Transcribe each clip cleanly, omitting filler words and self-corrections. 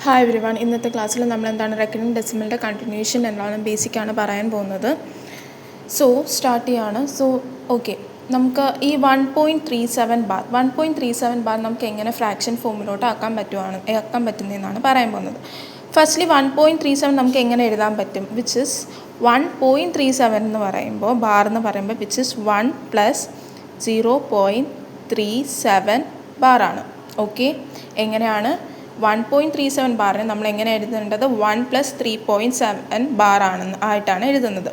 Hi everyone, ഇന്നത്തെ ക്ലാസ്സിൽ നമ്മൾ എന്താണ് റെക്കണിംഗ് ഡെസിമലിൻ്റെ കണ്ടിന്യൂഷൻ എന്താണ് ബേസിക്കാണ് പറയാൻ പോകുന്നത്. സോ സ്റ്റാർട്ട് ചെയ്യാണ്. സോ ഓക്കെ, നമുക്ക് ഈ 1.37 ബാർ നമുക്ക് എങ്ങനെ ഫ്രാക്ഷൻ ഫോമിലോട്ട് ആക്കാൻ പറ്റുന്നതെന്നാണ് പറയാൻ പോകുന്നത്. ഫസ്റ്റ്ലി 1.37 നമുക്ക് എങ്ങനെ എഴുതാൻ പറ്റും, വിച്ച് ഇസ് 1.37 എന്ന് പറയുമ്പോൾ ബാർ എന്ന് പറയുമ്പോൾ വിച്ച് ഇസ് 1 + 0.37 ബാറാണ്. ഓക്കെ, എങ്ങനെയാണ് 1.37 ബാറിനെ നമ്മൾ എങ്ങനെ എഴുതേണ്ടത് 1 + 3.7 ബാർ ആയിട്ടാണ് എഴുതുന്നത്.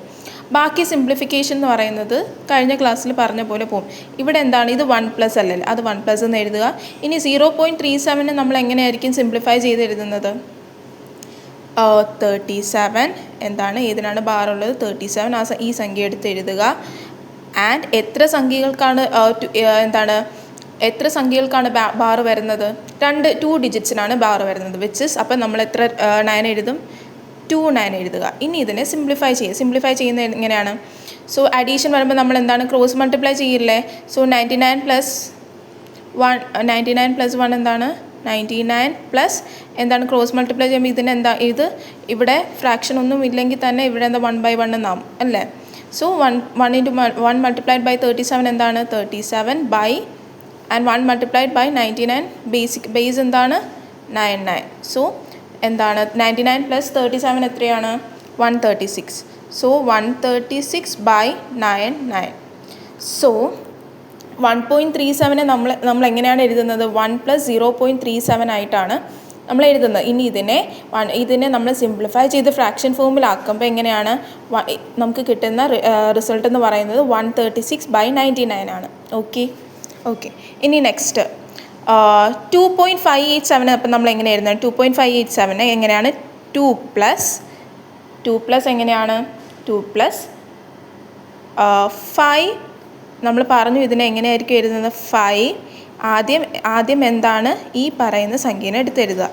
ബാക്കി സിംപ്ലിഫിക്കേഷൻ എന്ന് പറയുന്നത് കഴിഞ്ഞ ക്ലാസ്സിൽ പറഞ്ഞ പോലെ പോകും. ഇവിടെ എന്താണ്, ഇത് 1+ അല്ലല്ലോ, അത് 1+ എന്ന് എഴുതുക. ഇനി 0.37 നമ്മൾ എങ്ങനെയായിരിക്കും സിംപ്ലിഫൈ ചെയ്ത് എഴുതുന്നത്, 37 എന്താണ്, ഏതിനാണ് ബാറുള്ളത് 37, ഈ സംഖ്യ എടുത്ത് എഴുതുക. ആൻഡ് എത്ര സംഖ്യകൾക്കാണ് ബാർ വരുന്നത്, 2 ഡിജിറ്റ്സിനാണ് ബാർ വരുന്നത്, വിച്ച് ഇസ് അപ്പം നമ്മൾ എത്ര 9 എഴുതും, 29 എഴുതുക. ഇനി ഇതിനെ സിംപ്ലിഫൈ ചെയ്യുന്നത് എങ്ങനെയാണ്, സോ അഡീഷൻ വരുമ്പോൾ നമ്മൾ എന്താണ് ക്രോസ് മൾട്ടിപ്ലൈ ചെയ്യില്ലേ. സോ 99 + 1 എന്താണ് 99 പ്ലസ് എന്താണ് ക്രോസ് മൾട്ടിപ്ലൈ ചെയ്യുമ്പോൾ ഇത് ഇവിടെ ഫ്രാക്ഷൻ ഒന്നും ഇല്ലെങ്കിൽ തന്നെ ഇവിടെ എന്താ 1/1 എന്നാവും അല്ലേ. സോ 1 × 1 × 37 എന്താണ് 37 and 1 × 99 ബേസ് എന്താണ് 99. സോ എന്താണ് 99 + 37 എത്രയാണ് 136. സോ 136/99. സോ 1.37 നമ്മൾ എങ്ങനെയാണ് എഴുതുന്നത്, 1 + 0.37 ആയിട്ടാണ് നമ്മൾ എഴുതുന്നത്. ഇനി ഇതിനെ നമ്മൾ സിംപ്ലിഫൈ ചെയ്ത് ഫ്രാക്ഷൻ ഫോമിലാക്കുമ്പോൾ എങ്ങനെയാണ് നമുക്ക് കിട്ടുന്ന റിസൾട്ട് എന്ന് പറയുന്നത് 136/99 ആണ്. ഓക്കെ, ഇനി നെക്സ്റ്റ് 2.587 അപ്പം നമ്മൾ എങ്ങനെ എഴുതുന്നത്, 2.587 എങ്ങനെയാണ് 2 + എങ്ങനെയാണ് 2 + 5 നമ്മൾ പറഞ്ഞു ഇതിനെ എങ്ങനെയായിരിക്കും എഴുതുന്നത് 5. ആദ്യം എന്താണ് ഈ പറയുന്ന സംഖ്യേനെ എടുത്തെഴുതുക.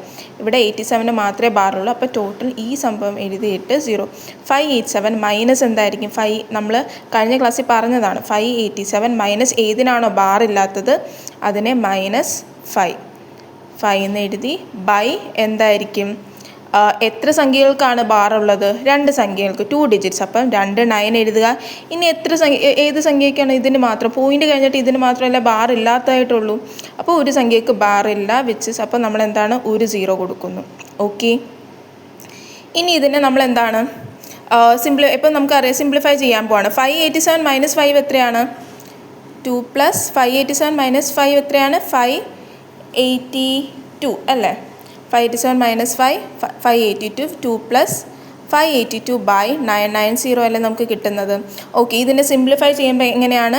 ഇവിടെ 87 മാത്രമേ ബാറുള്ളൂ, അപ്പോൾ ടോട്ടൽ ഈ സംഭവം എഴുതിയിട്ട് 0. 587 മൈനസ് എന്തായിരിക്കും 5, നമ്മൾ കഴിഞ്ഞ ക്ലാസ്സിൽ പറഞ്ഞതാണ്. 587 മൈനസ് ഏതിനാണോ ബാർ ഇല്ലാത്തത് അതിനെ -5 എന്ന് എഴുതി ബൈ എന്തായിരിക്കും, എത്ര സംഖ്യകൾക്കാണ് ബാറുള്ളത് 2 സംഖ്യകൾക്ക് 2 ഡിജിറ്റ്സ്, അപ്പം 2 9 എഴുതുക. ഇനി ഏത് സംഖ്യയ്ക്കാണ് ഇതിന് മാത്രം പോയിന്റ് കഴിഞ്ഞിട്ട് ഇതിന് മാത്രമല്ല ബാർ ഇല്ലാത്തതായിട്ടുള്ളൂ, അപ്പോൾ ഒരു സംഖ്യക്ക് ബാറില്ല, വിച്ച് അപ്പോൾ നമ്മൾ എന്താണ് ഒരു 0 കൊടുക്കുന്നു. ഓക്കെ, ഇനി ഇതിനെ നമ്മൾ എന്താണ് ഇപ്പം നമുക്കറിയാം സിംപ്ലിഫൈ ചെയ്യാൻ പോവാണ്. 587 - 5 എത്രയാണ് 2 + 587 - 5 എത്രയാണ് 582 അല്ലേ. 587 - 5 582, 2 + 582/990 അല്ലേ നമുക്ക് കിട്ടുന്നത്. ഓക്കെ, ഇതിനെ സിംപ്ലിഫൈ ചെയ്യുമ്പോൾ എങ്ങനെയാണ്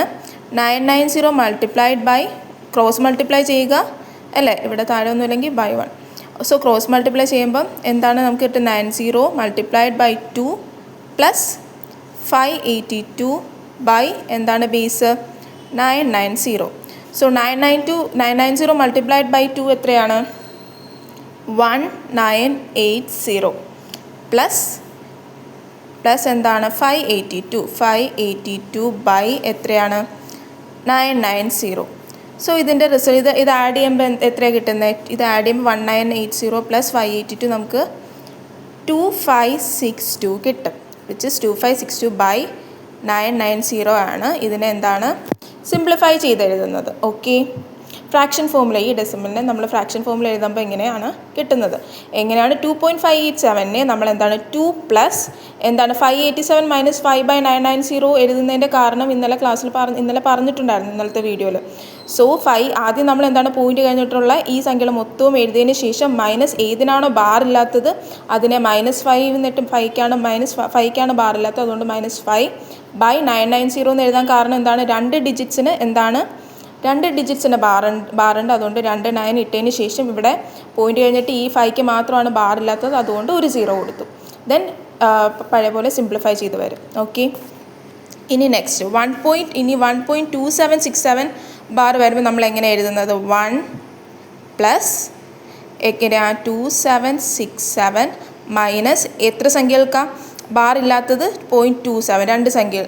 990 ക്രോസ് മൾട്ടിപ്ലൈ ചെയ്യുക അല്ലേ, ഇവിടെ താഴെ ഒന്നുമില്ലെങ്കിൽ /1. സോ ക്രോസ് മൾട്ടിപ്ലൈ ചെയ്യുമ്പം എന്താണ് നമുക്ക് കിട്ടുന്നത് 90 × 2 + 582 എന്താണ് ബേസ് 990. സോ 990 × 2 എത്രയാണ് 1980 പ്ലസ് എന്താണ് 582 എത്രയാണ് 990. സോ ഇതിൻ്റെ റിസൾട്ട് ഇത് ആഡ് ചെയ്യുമ്പോൾ എത്രയാണ് കിട്ടുന്നത്, ഇത് ആഡ് ചെയ്യുമ്പോൾ 1980 + 582 നമുക്ക് 2562 കിട്ടും, വിച്ച് ഇസ് 2562/990 ആണ് ഇതിനെ എന്താണ് സിംപ്ലിഫൈ ചെയ്തെഴുതുന്നത്. ഓക്കെ, ഫ്രാക്ഷൻ ഫോമുല ഈ ഡെസിമലിനെ നമ്മൾ ഫ്രാക്ഷൻ ഫോമുല എഴുതുമ്പോൾ എങ്ങനെയാണ് കിട്ടുന്നത്, എങ്ങനെയാണ് 2.587 നമ്മൾ എന്താണ് 2 + എന്താണ് 587 - 5/990 എഴുതുന്നതിൻ്റെ കാരണം ഇന്നലെ പറഞ്ഞിട്ടുണ്ടായിരുന്നു ഇന്നലത്തെ വീഡിയോയിൽ. സോ 5 ആദ്യം നമ്മൾ എന്താണ് പോയിന്റ് കഴിഞ്ഞിട്ടുള്ള ഈ സംഖ്യകൾ മൊത്തവും എഴുതിയതിന് ശേഷം മൈനസ് ഏതിനാണോ ബാർ ഇല്ലാത്തത് അതിനെ -5 എന്നിട്ട് 5ക്കാണ് ബാർ ഇല്ലാത്തത്, അതുകൊണ്ട് -5/990 എന്ന് എഴുതാൻ കാരണം എന്താണ് 2 ഡിജിറ്റ്സിന് എന്താണ് 2 ഡിജിറ്റ്സിന് ബാറുണ്ട്, അതുകൊണ്ട് 2 9 ഇട്ടതിന് ശേഷം ഇവിടെ പോയിന്റ് കഴിഞ്ഞിട്ട് ഈ 5ക്ക് മാത്രമാണ് ബാർ ഇല്ലാത്തത്, അതുകൊണ്ട് ഒരു 0 കൊടുത്തു. ദെൻ പഴയ പോലെ സിംപ്ലിഫൈ ചെയ്ത് വരും. ഓക്കെ, ഇനി നെക്സ്റ്റ് 1.2767 ബാർ വരുമ്പോൾ നമ്മൾ എങ്ങനെ എഴുതുന്നത് 1 + എങ്ങനെയാണ് 2767 മൈനസ് എത്ര സംഖ്യകൾക്കാണ് ബാർ ഇല്ലാത്തത് 0.27, 2 സംഖ്യ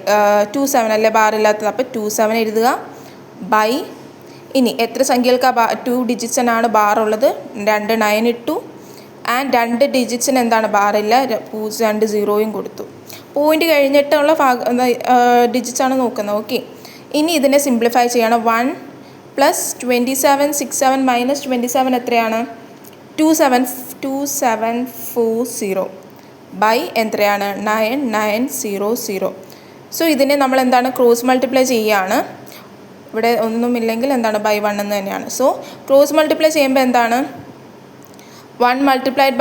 27 അല്ലേ ബാർ ഇല്ലാത്തത്, അപ്പോൾ 27 എഴുതുക ബൈ ഇനി എത്ര സംഖ്യകൾക്കാണ് 2 ഡിജിറ്റ്സിനാണ് ബാർ ഉള്ളത് 2 9 ഇട്ടു ആൻഡ് 2 ഡിജിറ്റ്സിന് എന്താണ് ബാറില്ല, 2 സീറോയും കൊടുത്തു. പോയിൻ്റ് കഴിഞ്ഞിട്ടുള്ള ഡിജിറ്റ്സ് ആണ് നോക്കുന്നത്. ഓക്കെ, ഇനി ഇതിനെ സിംപ്ലിഫൈ ചെയ്യണം. 1 + 27 67 - 27 എത്രയാണ്? 2740 ബൈ എത്രയാണ്? 9900. സോ ഇതിനെ നമ്മൾ എന്താണ് ക്രോസ് മൾട്ടിപ്ലൈ ചെയ്യുകയാണ്. ഇവിടെ ഒന്നുമില്ലെങ്കിൽ എന്താണ് ബൈ 1 എന്ന് തന്നെയാണ്. സോ ക്രോസ് മൾട്ടിപ്ലൈ ചെയ്യുമ്പോൾ എന്താണ് 1 ×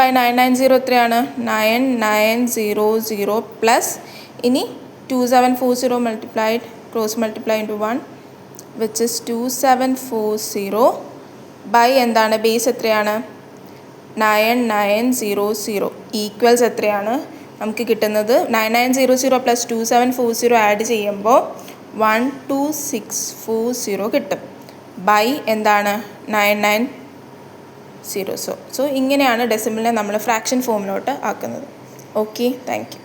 990 എത്രയാണ്? 9900 പ്ലസ് ഇനി 2740 multiplied cross multiply into 1 which is 2740 by എന്താണ് ബേസ് എത്രയാണ്? 9900 ഈക്വൽസ് എത്രയാണ് നമുക്ക് കിട്ടുന്നത്? 9900 പ്ലസ് 2740 ആഡ് ചെയ്യുമ്പോൾ 12640 കിട്ടും. ബൈ എന്താണ് 9900. സോ ഇങ്ങനെയാണ് ഡെസിമലിനെ നമ്മൾ ഫ്രാക്ഷൻ ഫോമിലോട്ട് ആക്കുന്നത്. Okay, thank you.